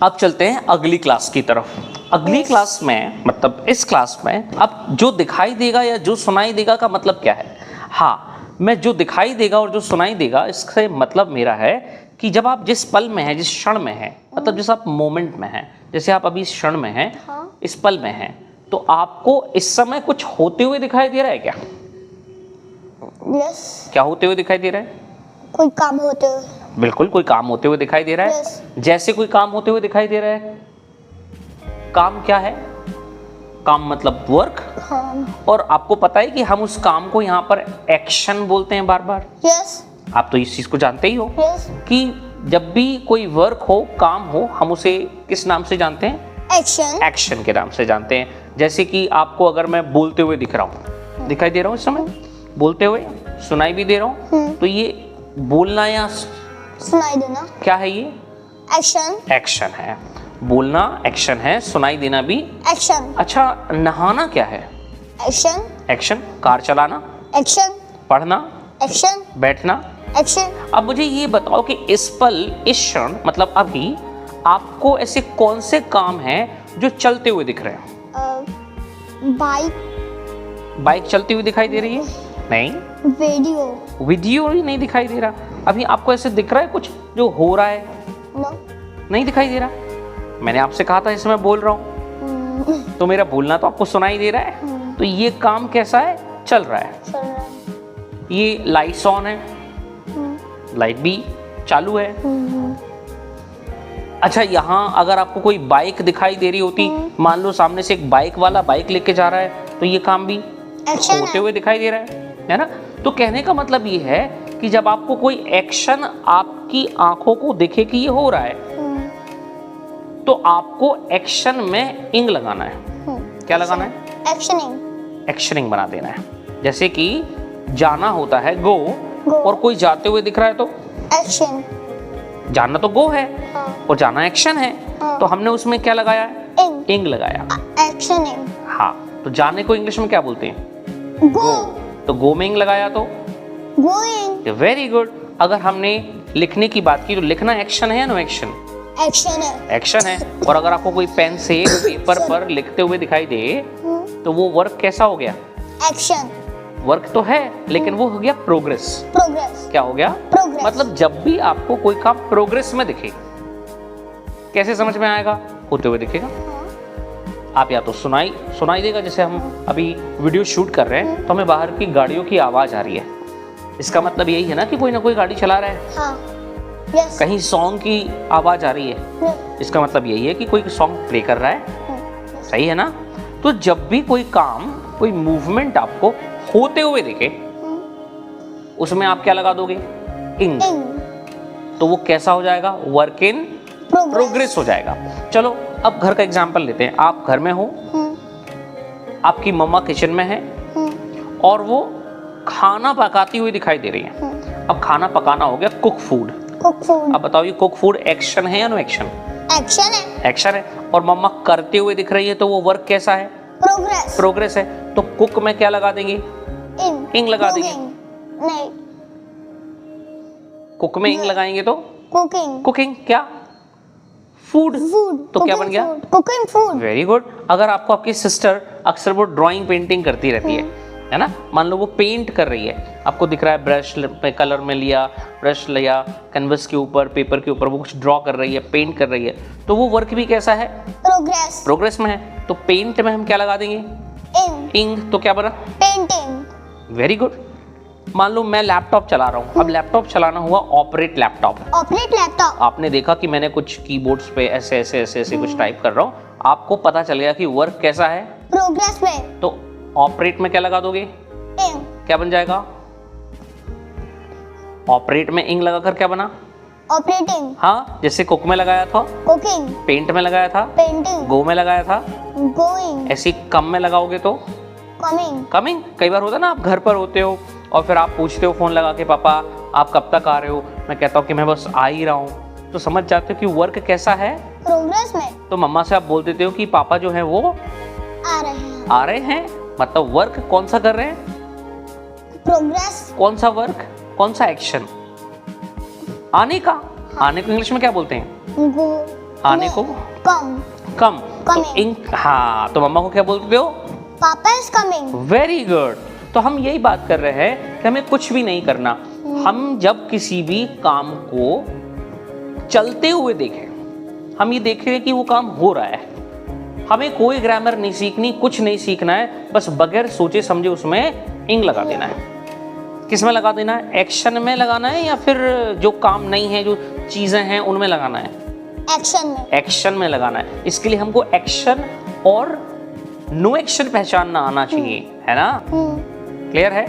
अब चलते हैं अगली क्लास की तरफ। अगली क्लास में मतलब इस क्लास में अब जो दिखाई देगा या जो सुनाई देगा का मतलब क्या है? हाँ, मैं जो दिखाई देगा और जो सुनाई देगा इससे मतलब मेरा है कि जब आप जिस पल में हैं, जिस क्षण में हैं, मतलब जिस आप मोमेंट में हैं, जैसे आप अभी इस क्षण में हैं, इस पल में हैं, तो आपको इस समय कुछ होते हुए दिखाई दे रहा है क्या? यस। क्या होते हुए दिखाई दे रहा है? कोई काम होते हुए। बिल्कुल, कोई काम होते हुए दिखाई दे रहा है। Yes. जैसे कोई काम होते हुए दिखाई दे रहा है। काम क्या है? काम मतलब वर्क। हाँ। और आपको पता है कि हम उस काम को यहाँ पर एक्शन बोलते हैं बार बार। यस। आप तो इस चीज को जानते ही हो यस। कि जब भी कोई वर्क हो, काम हो, हम उसे किस नाम से जानते हैं? एक्शन। एक्शन के नाम से जानते हैं। जैसे कि आपको अगर मैं बोलते हुए दिख रहा हूँ, दिखाई दे रहा हूँ इस समय, बोलते हुए सुनाई भी दे रहा हूँ, तो ये बोलना या सुनाई देना क्या है? ये एक्शन। एक्शन है। बोलना एक्शन है, सुनाई देना भी एक्शन। अच्छा, नहाना क्या है? एक्शन। एक्शन। कार चलाना, एक्शन। पढ़ना, एक्शन। बैठना। एक्शन। अब मुझे ये बताओ कि इस पल, इस क्षण मतलब अभी आपको ऐसे कौन से काम हैं जो चलते हुए दिख रहे हैं? बाइक। बाइक चलती हुई दिखाई दे रही है? नहीं। वीडियो। वीडियो ही नहीं दिखाई दे रहा। अभी आपको ऐसे दिख रहा है कुछ जो हो रहा है? नो। नहीं दिखाई दे रहा। मैंने आपसे कहा था इसमें बोल रहा हूँ, तो मेरा बोलना तो आपको सुनाई दे रहा है। तो ये काम कैसा है? चल रहा है। ये लाइट्स ऑन है, लाइट भी चालू है। अच्छा, यहाँ अगर आपको कोई बाइक दिखाई दे रही होती, मान लो सामने से एक बाइक वाला बाइक लेके जा रहा है, तो ये काम भी होते हुए दिखाई दे रहा है ना? तो कहने का मतलब ये है कि जब आपको कोई एक्शन आपकी आंखों को दिखे कि ये हो रहा है, तो आपको एक्शन में इंग लगाना है। क्या लगाना है? एक्शनिंग। एक्शनिंग बना देना है। जैसे कि जाना होता है गो, और कोई जाते हुए दिख रहा है तो एक्शन। जाना तो गो है, हाँ। और जाना एक्शन है। हाँ। तो हमने उसमें क्या लगाया है? इंग। इंग लगाया। एक्शनिंग। हाँ, तो जाने को इंग्लिश में क्या बोलते हैं? गो। तो गो में इंग लगाया तो गोइंग। Very good. अगर हमने लिखने की बात की तो लिखना एक्शन है या नो एक्शन? एक्शन है। एक्शन है। और अगर आपको कोई पेन से पेपर पर लिखते हुए दिखाई दे तो वो वर्क कैसा हो गया? एक्शन। वर्क तो है, लेकिन वो हो गया प्रोग्रेस। प्रोग्रेस। क्या हो गया? प्रोग्रेस। मतलब जब भी आपको कोई काम प्रोग्रेस में दिखे, कैसे समझ में आएगा? होते हुए दिखेगा। आप या तो सुनाई देगा, जैसे हम अभी वीडियो शूट कर रहे हैं तो हमें बाहर की गाड़ियों की आवाज आ रही है, इसका मतलब यही है ना कि कोई ना कोई गाड़ी चला रहा है। हाँ। यस। कहीं सॉन्ग की आवाज आ रही है, इसका मतलब यही है कि कोई सॉन्ग प्ले कर रहा है। सही है ना? तो जब भी कोई काम, कोई मूवमेंट आपको होते हुए दिखे, उसमें आप क्या लगा दोगे? इंग। तो वो कैसा हो जाएगा? वर्क इन प्रोग्रेस हो जाएगा। चलो अब घर का एग्जांपल लेते हैं। आप घर में हो, आपकी मम्मा किचन में है और वो खाना पकाती हुई दिखाई दे रही है। अब खाना पकाना हो गया कुक फूड। अब बताओ, ये कुक फूड एक्शन है या नो एक्शन? एक्शन है। एक्शन है। और मम्मा करते हुए दिख रही है, तो वो वर्क कैसा है? प्रोग्रेस। प्रोग्रेस है। तो कुक में क्या लगा देंगे? इंग लगा देंगे। नहीं, कुक में इंग लगाएंगे तो कुकिंग। कुकिंग। क्या? फूड। तो क्या बन गया? Cooking food. Very good. अगर आपको आपकी सिस्टर अक्सर वो ड्राइंग पेंटिंग करती रहती है ना? मान लो वो पेंट कर रही है, आपको दिख रहा है ब्रश पे कलर में लिया, ब्रश लिया, कैनवस के ऊपर, पेपर के ऊपर वो कुछ ड्रॉ कर रही है, पेंट कर रही है, तो वो वर्क भी कैसा है? प्रोग्रेस। प्रोग्रेस में है। तो पेंट में हम क्या लगा देंगे? इंग। तो क्या बना? पेंटिंग। Very good. मान लो मैं लैपटॉप चला रहा हूँ। अब लैपटॉप चलाना हुआ ऑपरेट लैपटॉप। Operate laptop. आपने देखा कि मैंने कुछ कीबोर्ड्स पे ऐसे ऐसे ऐसे ऐसे कुछ टाइप कर रहा हूँ, आपको पता चल गया कि वर्क कैसा है? प्रोग्रेस में। तो ऑपरेट में क्या लगा दोगे? इंग। क्या बन जाएगा? ऑपरेट में इंग लगाकर क्या बना? ऑपरेटिंग। हाँ, जैसे कुक में लगाया था, कुकिंग। पेंट में लगाया था, पेंटिंग। गो में लगाया था, गोइंग। ऐसे कम में लगाओगे तो कमिंग। कमिंग। कई बार होता है ना, आप घर पर होते हो और फिर आप पूछते हो फोन लगा के, पापा आप कब तक आ रहे हो? मैं कहता हूँ कि मैं बस आ ही रहा हूँ, तो समझ जाते हो कि वर्क कैसा है? प्रोग्रेस में। तो मम्मा से आप बोल देते हो कि पापा जो है वो आ रहे हैं, मतलब वर्क कौन सा कर रहे हैं? प्रोग्रेस। कौन सा वर्क, कौन सा एक्शन? आने का। आने को इंग्लिश में क्या बोलते हैं? गो। आने को Come. कम, तो Coming. इन, हाँ, तो मम्मा को क्या बोलते हो? Papa is coming. Very good. तो हम यही बात कर रहे हैं कि हमें कुछ भी नहीं करना। हम जब किसी भी काम को चलते हुए देखें, हम ये देखें कि वो काम हो रहा है, हमें कोई ग्रामर नहीं सीखनी, कुछ नहीं सीखना है, बस बगैर सोचे समझे उसमें इंग लगा देना है। किस में लगा देना है? एक्शन में लगाना है या फिर जो काम नहीं है, जो चीजें हैं उनमें लगाना है? Action में. एक्शन में लगाना है। इसके लिए हमको एक्शन और नो एक्शन पहचानना आना चाहिए, है ना? क्लियर है?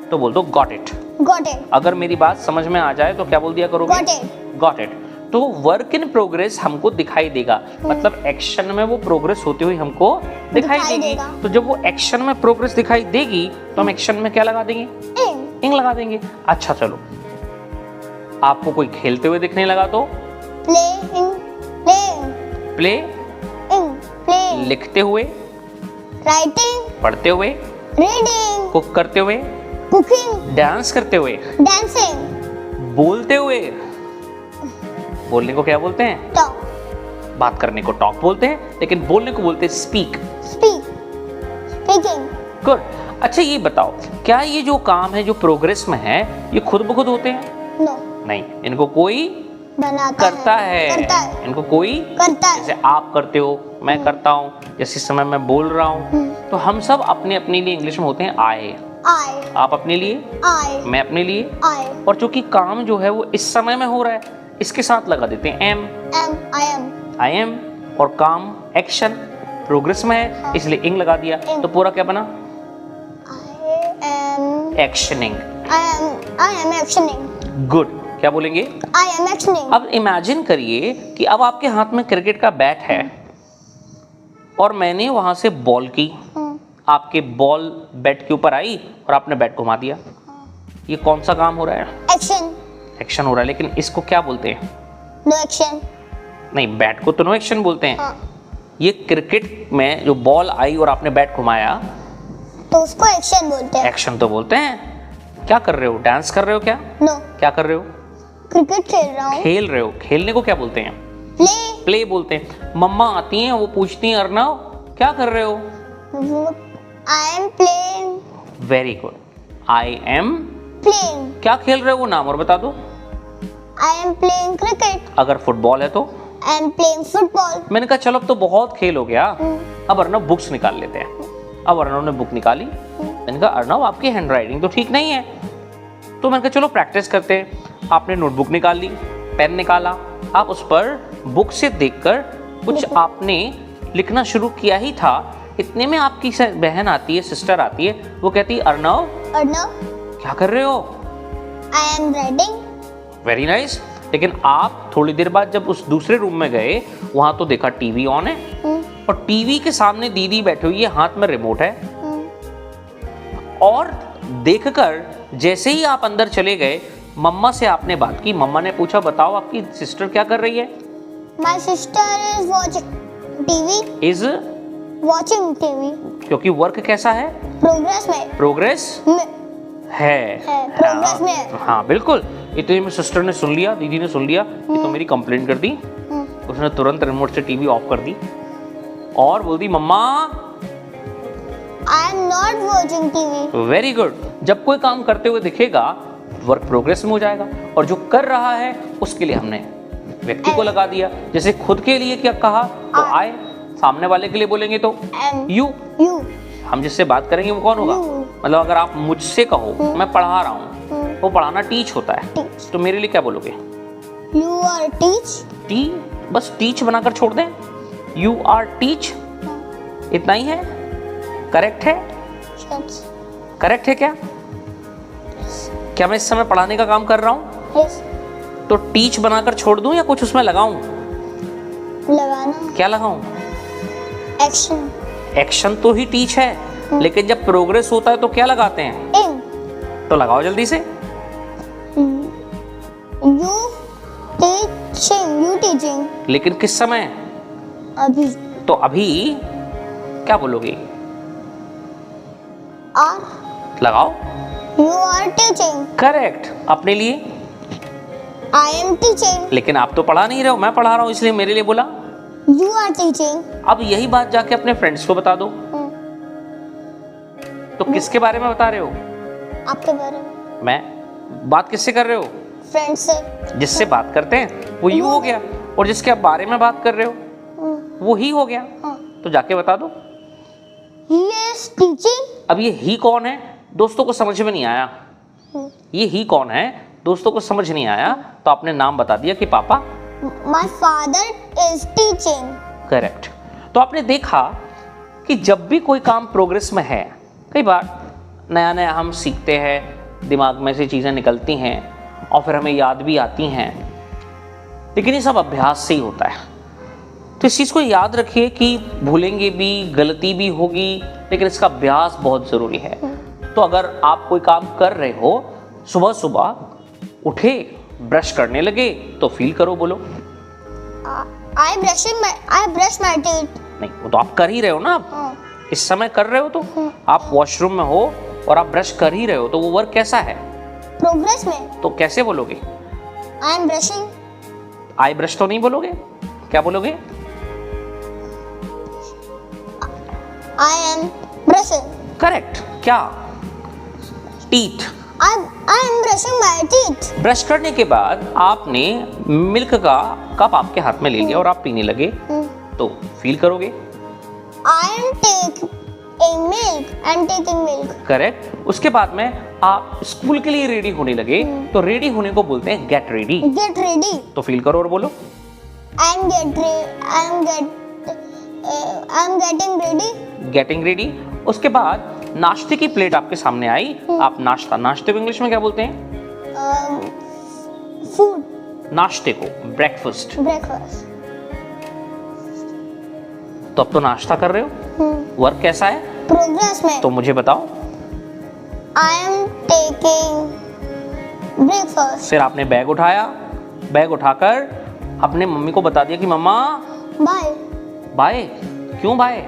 तो बोल दो गॉट इट। Got it. अगर मेरी बात समझ में आ जाए तो क्या बोल दिया करोगे? Got it. Got it. तो वर्क इन प्रोग्रेस हमको दिखाई देगा, मतलब एक्शन में वो प्रोग्रेस होती हुई हमको दिखाई दिखाई देगी। देगा। तो जब वो एक्शन में प्रोग्रेस दिखाई देगी तो हम एक्शन में क्या लगा देंगे? In. इंग लगा देंगे। अच्छा चलो, आपको कोई खेलते हुए दिखने लगा तो Playing. Playing. Play, In. Playing. लिखते हुए, Writing. पढ़ते हुए, Reading. कुक करते हुए, Cooking. डांस करते हुए, Dancing. बोलते हुए। बोलने को क्या बोलते हैं? Talk. बात करने को टॉक बोलते हैं, लेकिन बोलने को बोलते हैं स्पीक। Speak. Speaking. गुड। अच्छा ये बताओ, क्या ये जो काम है जो प्रोग्रेस में है, ये खुद ब खुद होते हैं? No. नहीं, इनको कोई बनाता करता है। करता है. इनको कोई, करता है. जैसे आप करते हो, मैं करता हूँ, जैसे इस समय मैं बोल रहा हूँ। तो हम सब अपने अपने लिए इंग्लिश में होते हैं आई। I. आप अपने लिए, I. मैं अपने लिए। I. और चूंकि काम जो है वो इस समय में हो रहा है, इसके साथ लगा देते हैं am. Am. I am. I am. और काम एक्शन प्रोग्रेस में है, इसलिए इंग लगा दिया। तो पूरा क्या बना? I am. Actioning. I am actioning. Good. क्या बोलेंगे? I am actioning. अब इमेजिन करिए कि अब आपके हाथ में क्रिकेट का बैट है और मैंने वहां से बॉल की, आपके बॉल बैट के ऊपर आई और आपने बैट घुमा दिया। ये कौन सा काम हो रहा है? Action. एक्शन हो रहा है, लेकिन इसको क्या बोलते हैं? No action. नहीं, बैट को तो नो एक्शन बोलते हैं। हाँ. ये क्रिकेट में जो बॉल आई और आपने बैट घुमाया, तो उसको एक्शन बोलते हैं. एक्शन तो बोलते हैं। क्या कर रहे हो? डांस कर रहे हो क्या? No. क्या कर रहे हो? क्रिकेट खेल रहा हूँ. खेल रहे हो। खेलने को क्या बोलते हैं? Play. प्ले बोलते हैं। मम्मा आती हैं, वो पूछती हैं अर्नव क्या कर रहे हो? I am playing. Very good. I am Playing. क्या खेल रहे हो वो नाम और बता दो। I am playing cricket. अगर फुटबॉल है तो? I am playing football. मैंने कहा चलो अब तो बहुत खेल हो गया, अब अर्नव बुक्स निकाल लेते हैं। अब अर्नव ने बुक निकाली। मैंने कहा अर्नव आपकी हैंड राइटिंग तो ठीक नहीं है, तो मैंने कहा चलो प्रैक्टिस करते हैं। आपने नोटबुक निकाल ली, पेन निकाला, आप उस पर बुक से देखकर कुछ आपने लिखना शुरू किया ही था। इतने में आपकी बहन आती है, सिस्टर आती है, वो कहती है अर्नव Arnav. क्या कर रहे हो? I am writing. Very nice. लेकिन आप थोड़ी देर बाद जब उस दूसरे रूम में गए, वहां तो देखा टीवी ऑन है और टीवी के सामने दीदी बैठी हुई है, हाथ में रिमोट है। और देखकर जैसे ही आप अंदर चले गए, मम्मा से आपने बात की। मम्मा ने पूछा बताओ आपकी सिस्टर क्या कर रही है? My sister is watching TV. Is Watching TV. क्योंकि वर्क कैसा है? Progress में. प्रोग्रेस में. है। progress में है. हाँ बिल्कुल। इतने में सिस्टर ने सुन लिया, दीदी ने सुन लिया, ये तो मेरी कंप्लेंट कर दी। उसने तुरंत रिमोट से टीवी ऑफ कर दी और बोल दी मम्मा I am not watching TV. Very good. जब कोई काम करते हुए दिखेगा, वर्क प्रोग्रेस में हो जाएगा, और जो कर रहा है उसके लिए हमने व्यक्ति को लगा दिया। जैसे खुद के लिए क्या कहा तो आए, सामने वाले के लिए बोलेंगे तो Am. यू। You. हम जिससे बात करेंगे वो कौन होगा? You. मतलब अगर आप मुझसे कहो मैं पढ़ा रहा हूँ, वो पढ़ाना टीच होता है, Teach. तो मेरे लिए क्या बोलोगे? You are teach. टी, बस टीच बनाकर छोड़ दें। यू आर टीच, इतना ही है। करेक्ट है? Yes. करेक्ट है क्या? क्या मैं इस समय पढ़ाने का काम कर रहा हूँ? Yes. तो टीच बनाकर छोड़ दूं या कुछ उसमें लगाऊं? लगाना. क्या लगाऊं? Action. एक्शन तो ही टीच है, लेकिन जब प्रोग्रेस होता है तो क्या लगाते हैं? In. तो लगाओ जल्दी से। You teaching. You teaching. लेकिन किस समय? अभी. तो अभी क्या बोलोगे? Are. लगाओ। You are teaching. करेक्ट। अपने लिए I am teaching. लेकिन आप तो पढ़ा नहीं रहे हो, मैं पढ़ा रहा हूँ इसलिए मेरे लिए बोला। You are teaching. अब यही बात जाके अपने फ्रेंड्स को बता दो। तो किसके बारे में बता रहे हो? आपके बारे में। मैं बात किससे कर रहे हो? फ्रेंड से। जिससे बात करते हैं वो यू हो गया, और जिसके आप बारे में बात कर रहे हो वो ही हो गया। तो जाके बता दो। He is teaching. अब ये ही कौन है दोस्तों को समझ में नहीं आया। ये ही कौन है दोस्तों को समझ नहीं आया, तो आपने नाम बता दिया कि पापा। My father is teaching. Correct. तो आपने देखा कि जब भी कोई काम प्रोग्रेस में है, कई बार नया नया हम सीखते हैं, दिमाग में से चीज़ें निकलती हैं और फिर हमें याद भी आती हैं, लेकिन ये सब अभ्यास से ही होता है। तो इस चीज़ को याद रखिए कि भूलेंगे भी, गलती भी होगी, लेकिन इसका अभ्यास बहुत ज़रूरी है। तो अगर आप कोई काम कर रहे हो, सुबह सुबह उठे, ब्रश करने लगे, तो फील करो, बोलो। I brush my teeth. नहीं, वो तो आप कर ही रहे हो ना, आप इस समय कर रहे हो। तो आप वॉशरूम में हो और आप ब्रश कर ही रहे हो, तो वो वर्क कैसा है? प्रोग्रेस में। तो कैसे बोलोगे? I am brushing. I brush तो नहीं बोलोगे, क्या बोलोगे? I am brushing. करेक्ट। क्या? Teeth. I am brushing my teeth. Brush करने के बाद आपने मिल्क का कप आपके हाथ में ले लिया और आप पीने लगे, तो फील करोगे। I am taking milk. Correct. उसके बाद में आप स्कूल के लिए रेडी होने लगे, तो रेडी होने को बोलते हैं गेट रेडी। Get ready. तो फील करो और बोलो। I am getting ready. Getting ready. उसके बाद नाश्ते की प्लेट आपके सामने आई, आप नाश्ते को इंग्लिश में क्या बोलते हैं? Food. नाश्ते को ब्रेकफास्ट। Breakfast. तो अब तो नाश्ता कर रहे हो, वर्क कैसा है? प्रोग्रेस में। तो मुझे बताओ। I am taking breakfast. फिर आपने बैग उठाया, बैग उठाकर अपने मम्मी को बता दिया कि मम्मा Bye. बाय। क्यों bye?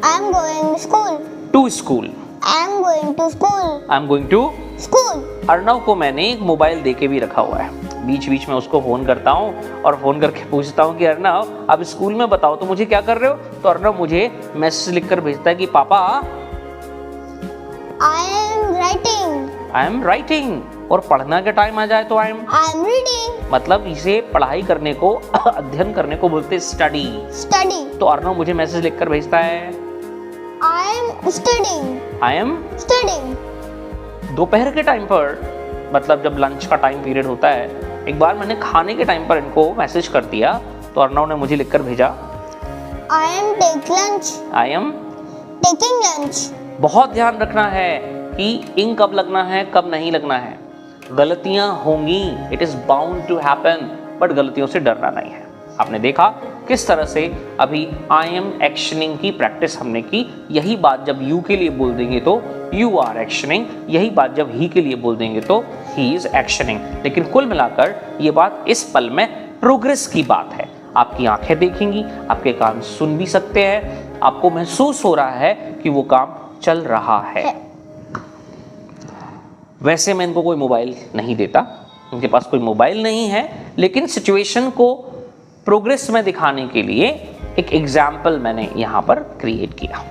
I am going school. To school. I am going to school. I am going to School. Arnav को मैंने एक मोबाइल दे के भी रखा हुआ है। बीच बीच में उसको फ़ोन करता हूँ और फ़ोन करके पूछता हूँ कि अर्णव आप स्कूल में बताओ तो मुझे क्या कर रहे हो? तो अर्णव मुझे मैसेज लिखकर भेजता है कि पापा I am writing. I am writing. और पढ़ना का टाइम आ जाए तो I am, I am reading. मतलब इसे पढ़ाई करने को अध्ययन करने को बोलते हैं स्टडी। Study. तो अर्णव मुझे मैसेज लिखकर भेजता है I am studying. I am. Studying. दोपहर के टाइम पर, मतलब जब लंच का टाइम पीरियड होता है, एक बार मैंने खाने के टाइम पर इनको मैसेज कर दिया, तो अर्णव ने मुझे लिखकर भेजा I am take lunch. I am. Taking lunch. बहुत ध्यान रखना है कि इंक कब लगना है, कब नहीं लगना है। गलतियां होंगी, it is bound to happen, but गलतियों से डरना नहीं है। आपने देखा किस तरह से अभी आई एम एक्शनिंग की प्रैक्टिस हमने की। यही बात जब यू के लिए बोल देंगे तो यू आर एक्शनिंग, यही बात जब ही के लिए बोल देंगे तो ही इज एक्शनिंग। लेकिन कुल मिलाकर ये बात इस पल में प्रोग्रेस की बात है। आपकी आंखें देखेंगी, आपके कान सुन भी सकते हैं, आपको महसूस हो रहा है कि वो काम चल रहा है। वैसे मैं इनको कोई मोबाइल नहीं देता, उनके पास कोई मोबाइल नहीं है, लेकिन सिचुएशन को प्रोग्रेस में दिखाने के लिए एक एग्जाम्पल मैंने यहाँ पर क्रिएट किया।